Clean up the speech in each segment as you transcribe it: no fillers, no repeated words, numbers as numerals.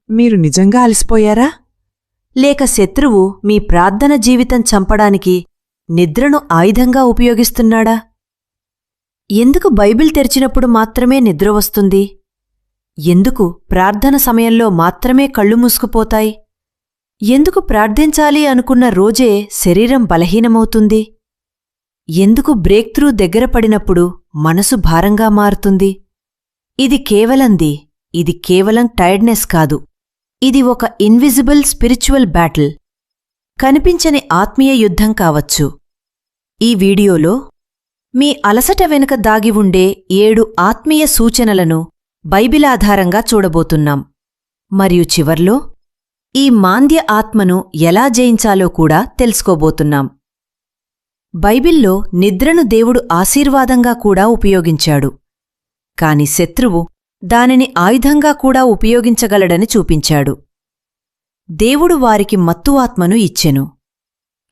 మీరు నిజంగా అలసిపోయారా? లేక శత్రువు మీ ప్రార్థన జీవితం చంపడానికి నిద్రను ఆయుధంగా ఉపయోగిస్తున్నాడా? ఎందుకు బైబిల్ తెరిచినప్పుడు మాత్రమే నిద్ర వస్తుంది? ఎందుకు ప్రార్థన సమయంలో మాత్రమే కళ్ళు మూసుకుపోతాయి? ఎందుకు ప్రార్థించాలి అనుకున్న రోజే శరీరం బలహీనమవుతుంది? ఎందుకు బ్రేక్ త్రూ దగ్గర పడినప్పుడు మనసు భారంగా మారుతుంది? ఇది కేవలం టైర్డ్నెస్ కాదు. ఇది ఒక ఇన్విజిబుల్ స్పిరిచువల్ బ్యాటిల్, కనిపించని ఆత్మీయ యుద్ధం కావచ్చు. ఈ వీడియోలో మీ అలసట వెనుక దాగి ఉండే 7 ఆత్మీయ సూచనలను బైబిల్ ఆధారంగా చూడబోతున్నాం. మరియు చివర్లో ఈ మాంద్య ఆత్మను ఎలా జయించాలో కూడా తెలుసుకోబోతున్నాం. బైబిల్లో నిద్రను దేవుడు ఆశీర్వాదంగా కూడా ఉపయోగించాడు. కాని శత్రువు దానిని ఆయుధంగా కూడా ఉపయోగించగలడని చూపించాడు. దేవుడు వారికి మత్తు ఆత్మను ఇచ్చెను.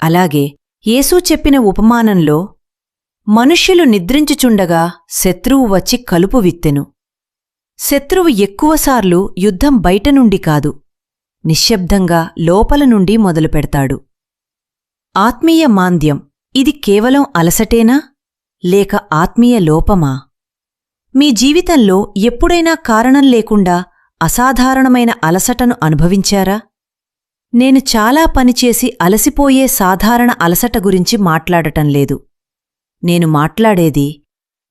అలాగే యేసు చెప్పిన ఉపమానంలో మనుష్యులు నిద్రించుచుండగా శత్రువు వచ్చి కలుపు విత్తెను. శత్రువు ఎక్కువసార్లు యుద్ధం బయట నుండి కాదు, నిశ్శబ్దంగా లోపల నుండి మొదలుపెడతాడు. ఆత్మీయ మాంద్యం ఇది కేవలం అలసటేనా, లేక ఆత్మీయ లోపమా? మీ జీవితంలో ఎప్పుడైనా కారణం లేకుండా అసాధారణమైన అలసటను అనుభవించారా? నేను చాలా పనిచేసి అలసిపోయే సాధారణ అలసట గురించి మాట్లాడటం లేదు. నేను మాట్లాడేది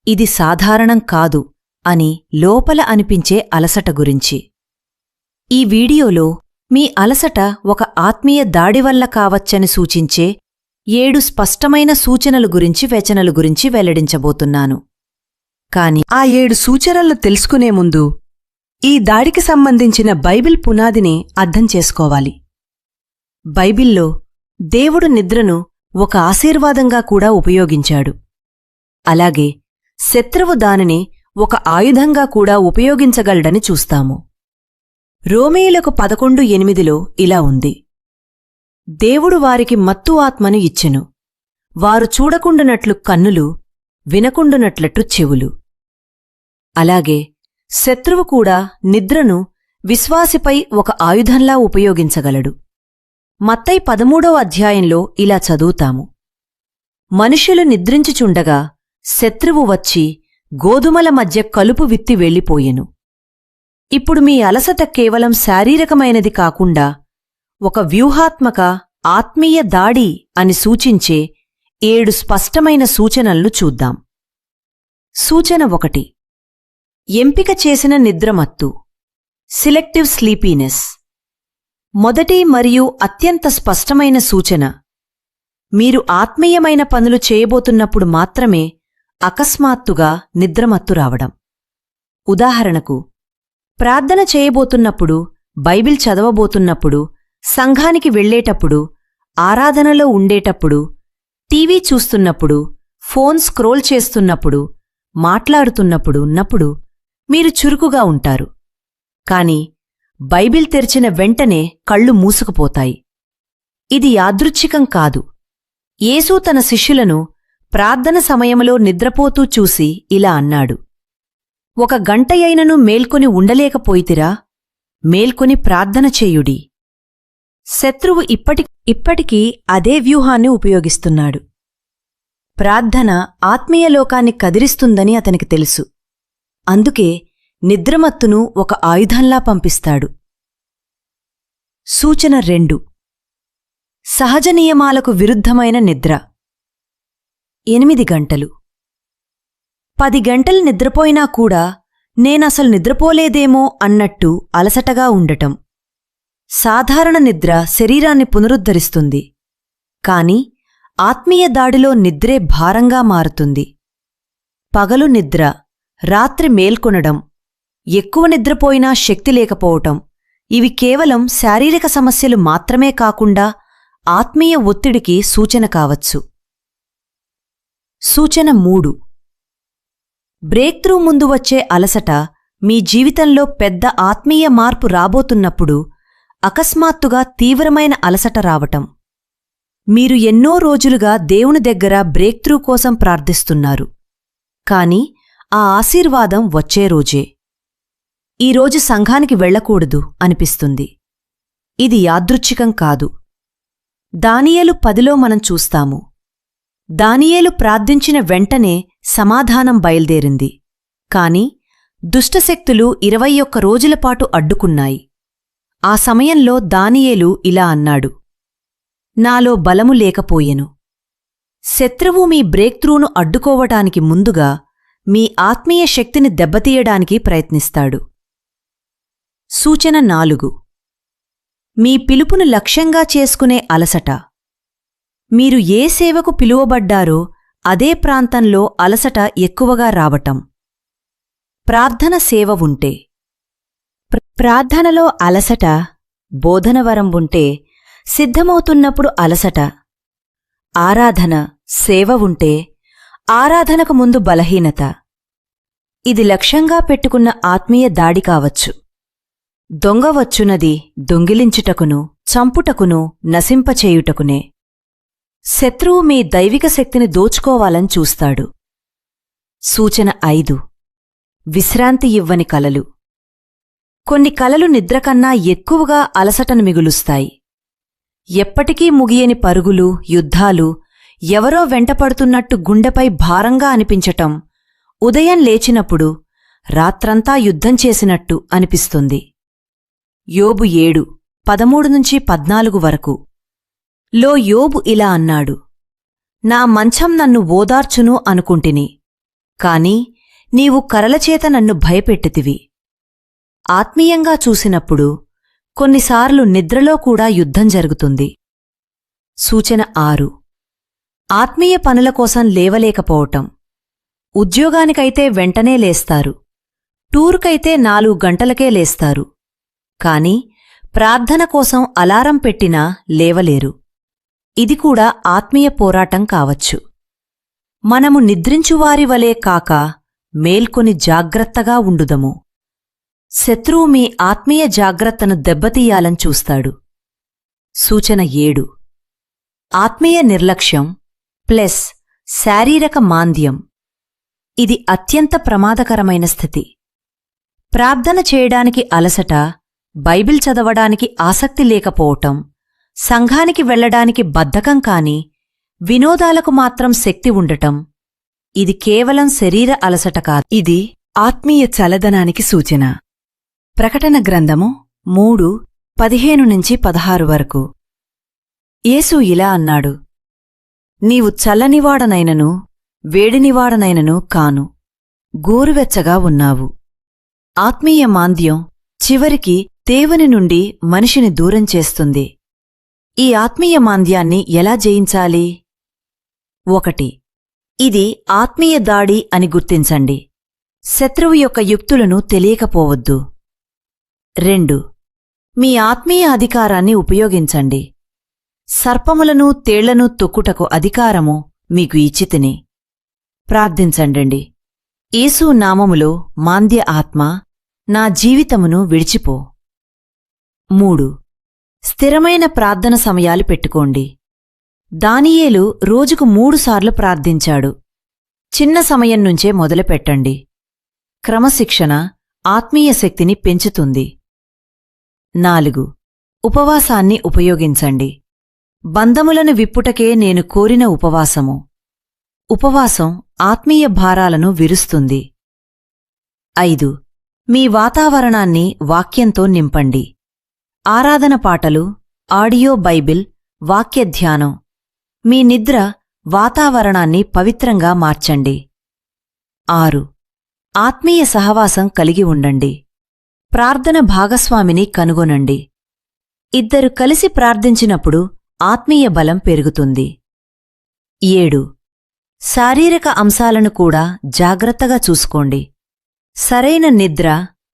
ఇది సాధారణం కాదు అని లోపల అనిపించే అలసట గురించి. ఈ వీడియోలో మీ అలసట ఒక ఆత్మీయ దాడి వల్ల కావచ్చని సూచించే 7 స్పష్టమైన సూచనలు గురించి వెల్లడించబోతున్నాను. కాని ఆ 7 సూచనలు తెలుసుకునే ముందు ఈ దాడికి సంబంధించిన బైబిల్ పునాదిని అర్థం చేసుకోవాలి. బైబిల్లో దేవుడు నిద్రను ఒక ఆశీర్వాదంగా కూడా ఉపయోగించాడు. అలాగే శత్రువు దానిని ఒక ఆయుధంగా కూడా ఉపయోగించగలడని చూస్తాము. రోమీయులకు 11:8లో ఇలా ఉంది: దేవుడు వారికి మత్తు ఆత్మను ఇచ్చెను, వారు చూడకుండునట్లు కన్నులు, వినకుండునట్లట్టు చెవులు. అలాగే శత్రువు కూడా నిద్రను విశ్వాసిపై ఒక ఆయుధంలా ఉపయోగించగలడు. మత్తయి 13వ అధ్యాయంలో ఇలా చదువుతాము: మనుష్యులు నిద్రించుచుండగా శత్రువు వచ్చి గోధుమల మధ్య కలుపు విత్తి వెళ్ళిపోయెను. ఇప్పుడు మీ అలసట కేవలం శారీరకమైనది కాకుండా ఒక వ్యూహాత్మక ఆత్మీయ దాడి అని సూచించే 7 స్పష్టమైన సూచనలను చూద్దాం. సూచన 1: ఎంపిక చేసిన నిద్రమత్తు, సిలెక్టివ్ స్లీపీనెస్. మొదటి మరియు అత్యంత స్పష్టమైన సూచన: మీరు ఆత్మీయమైన పనులు చేయబోతున్నప్పుడు మాత్రమే అకస్మాత్తుగా నిద్రమత్తు రావడం. ఉదాహరణకు, ప్రార్థన చేయబోతున్నప్పుడు, బైబిల్ చదవబోతున్నప్పుడు, సంఘానికి వెళ్లేటప్పుడు, ఆరాధనలో ఉండేటప్పుడు, టీవీ చూస్తున్నప్పుడు, ఫోన్ స్క్రోల్ చేస్తున్నప్పుడు, మాట్లాడుతున్నప్పుడు మీరు చురుకుగా ఉంటారు. కాని బైబిల్ తెరిచిన వెంటనే కళ్ళు మూసుకుపోతాయి. ఇది యాదృచ్ఛికం కాదు. యేసు తన శిష్యులను ప్రార్థన సమయంలో నిద్రపోతూ చూసి ఇలా అన్నాడు: 1 గంటయైనను మేల్కొని ఉండలేకపోయితిరా? మేల్కొని ప్రార్థన చేయుడి. శత్రువు ఇప్పటికీ అదే వ్యూహాన్ని ఉపయోగిస్తున్నాడు. ప్రార్థన ఆత్మీయ లోకాన్ని కదిలిస్తుందని అతనికి తెలుసు. అందుకే నిద్రమత్తును ఒక ఆయుధంలా పంపిస్తాడు. సూచన 2: సహజ నియమాలకు విరుద్ధమైన నిద్ర. 8 గంటలు. 10 గంటలు నిద్రపోయినా కూడా నేనసలు నిద్రపోలేదేమో అన్నట్టు అలసటగా ఉండటం. సాధారణ నిద్ర శరీరాన్ని పునరుద్ధరిస్తుంది, కాని ఆత్మీయ దాడిలో నిద్రే భారంగా మారుతుంది. పగలు నిద్ర, రాత్రి మేల్కొనడం, ఎక్కువ నిద్రపోయినా శక్తి లేకపోవటం ఇవి కేవలం శారీరక సమస్యలు మాత్రమే కాకుండా ఆత్మీయ ఒత్తిడికి సూచన కావచ్చు. సూచన 3: బ్రేక్ త్రూ ముందు వచ్చే అలసట మీ జీవితంలో పెద్ద ఆత్మీయ మార్పు రాబోతున్నప్పుడు అకస్మాత్తుగా తీవ్రమైన అలసట రావటం. మీరు ఎన్నో రోజులుగా దేవుని దగ్గర బ్రేక్ త్రూ కోసం ప్రార్థిస్తున్నారు, కాని ఆ ఆశీర్వాదం వచ్చే రోజే. ఈరోజు సంఘానికి వెళ్ళకూడదు అనిపిస్తుంది. ఇది యాదృచ్ఛికం కాదు. దానియేలు 10లో మనం చూస్తాము. దానియేలు ప్రార్థించిన వెంటనే సమాధానం బయల్దేరింది. కాని దుష్టశక్తులు 21 రోజులపాటు అడ్డుకున్నాయి. ఆ సమయంలో దానియేలు ఇలా అన్నాడు, నాలో బలము లేకపోయెను. శత్రువు మీ బ్రేక్త్రూను అడ్డుకోవటానికి ముందుగా మీ ఆత్మీయ శక్తిని దెబ్బతీయడానికి ప్రయత్నిస్తాడు. సూచన 4. మీ పిలుపును లక్ష్యంగా చేసుకునే అలసట. మీరు ఏ సేవకు పిలువబడ్డారో అదే ప్రాంతంలో అలసట ఎక్కువగా రావటం. ప్రార్థన సేవ ఉంటే. ప్రార్థనలో అలసట, బోధనవరం ఉంటే సిద్ధమవుతున్నప్పుడు అలసట. ఆరాధన, సేవ ఉంటే ఆరాధనకు ముందు బలహీనత. ఇది లక్ష్యంగా పెట్టుకున్న ఆత్మీయ దాడి కావచ్చు. దొంగవచ్చునది దొంగిలించుటకును, చంపుటకును, నశింపచేయుటకునే. శత్రువు మీ దైవిక శక్తిని దోచుకోవాలని చూస్తాడు. సూచన 5. విశ్రాంతి ఇవ్వని కలలు. కొన్ని కలలు నిద్రకన్నా ఎక్కువగా అలసటను మిగులుస్తాయి. ఎప్పటికీ ముగియని పరుగులు, యుద్ధాలు, ఎవరో వెంటపడుతున్నట్టు గుండెపై భారంగా అనిపించటం, ఉదయం లేచినప్పుడు రాత్రంతా యుద్ధం చేసినట్టు అనిపిస్తుంది. యోబు 7, 13-14 వరకు. లో యోబు ఇలా అన్నాడు, నా మంచం నన్ను ఓదార్చును అనుకుంటిని, కాని నీవు కరలచేత నన్ను భయపెట్టితివి. ఆత్మీయంగా చూసినప్పుడు కొన్నిసార్లు నిద్రలో కూడా యుద్ధం జరుగుతుంది. సూచన 6. ఆత్మీయ పనుల కోసం లేవలేకపోవటం. ఉద్యోగానికైతే వెంటనే లేస్తారు, టూరుకైతే 4 గంటలకే లేస్తారు, కాని ప్రార్థన కోసం అలారం పెట్టినా లేవలేరు. ఇది కూడా ఆత్మీయ పోరాటం కావచ్చు. మనము నిద్రించువారి వలే కాక మేల్కొని జాగ్రత్తగా ఉండుదము. శత్రువు మీ ఆత్మీయ జాగ్రత్తను దెబ్బతీయాలని చూస్తాడు. సూచన 7. ఆత్మీయ నిర్లక్ష్యం ప్లస్ శారీరక మాంద్యం. ఇది అత్యంత ప్రమాదకరమైన స్థితి. ప్రార్థన చేయడానికి అలసట, బైబిల్ చదవడానికి ఆసక్తి లేకపోవటం, సంఘానికి వెళ్లడానికి బద్ధకం కాని వినోదాలకు మాత్రం శక్తి ఉండటం, ఇది కేవలం శరీర అలసట కాదు, ఇది ఆత్మీయ చలదనానికి సూచన. ప్రకటన గ్రంథము 3, 15-16 వరకు. యేసు ఇలా అన్నాడు, నీవు చల్లనివాడనైనను వేడినివాడనైనను కాను, గోరువెచ్చగా ఉన్నావు. ఆత్మీయ మాంద్యం చివరికి దేవుని నుండి మనిషిని దూరం చేస్తుంది. ఈ ఆత్మీయ మాంద్యాన్ని ఎలా జయించాలి? 1. ఇది ఆత్మీయ దాడి అని గుర్తించండి. శత్రువు యొక్క యుక్తులను తెలియకపోవద్దు. 2. మీ ఆత్మీయ అధికారాన్ని ఉపయోగించండి. సర్పములను, తేళ్లను తొక్కుటకు అధికారము మీకు ఇచ్చితిని. ప్రార్థించండి. యేసు నామములో మాంద్య ఆత్మ, నా జీవితమును విడిచిపో. 3. స్థిరమైన ప్రార్థన సమయాలు పెట్టుకోండి. దానియేలు రోజుకు 3 సార్లు ప్రార్థించాడు. చిన్న సమయం నుంచే మొదలుపెట్టండి. క్రమశిక్షణ ఆత్మీయ శక్తిని పెంచుతుంది. 4. ఉపవాసాన్ని ఉపయోగించండి. బంధములను విప్పుటకే నేను కోరిన ఉపవాసము. ఉపవాసం ఆత్మీయ భారాలను విరుస్తుంది. 5. మీ వాతావరణాన్ని వాక్యంతో నింపండి. ఆరాధన పాటలు, ఆడియో బైబిల్, వాక్య ధ్యానం. మీ నిద్ర వాతావరణాన్ని పవిత్రంగా మార్చండి. 6. ఆత్మీయ సహవాసం కలిగి ఉండండి. ప్రార్థన భాగస్వామిని కనుగొనండి. ఇద్దరు కలిసి ప్రార్థించినప్పుడు ఆత్మీయ బలం పెరుగుతుంది. 7. శారీరక అంశాలను కూడా జాగ్రత్తగా చూసుకోండి. సరైన నిద్ర,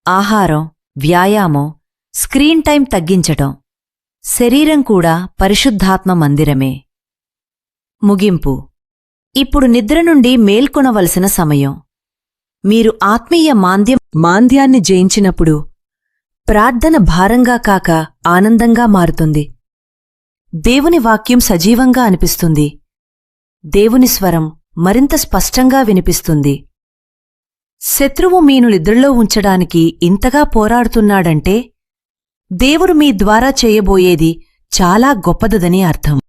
ఆహారం, వ్యాయామం, స్క్రీన్ టైం తగ్గించటం. శరీరం కూడా పరిశుద్ధాత్మ మందిరమే. ముగింపు. ఇప్పుడు నిద్ర నుండి మేల్కొనవలసిన సమయం. మీరు ఆత్మీయ మాంద్యాన్ని జయించినప్పుడు ప్రార్థన భారంగా కాక ఆనందంగా మారుతుంది. దేవుని వాక్యం సజీవంగా అనిపిస్తుంది. దేవుని స్వరం మరింత స్పష్టంగా వినిపిస్తుంది. శత్రువు మీను నిద్రలో ఉంచడానికి ఇంతగా పోరాడుతున్నాడంటే దేవుడు మీ ద్వారా చేయబోయేది చాలా గొప్పదదని అర్థం.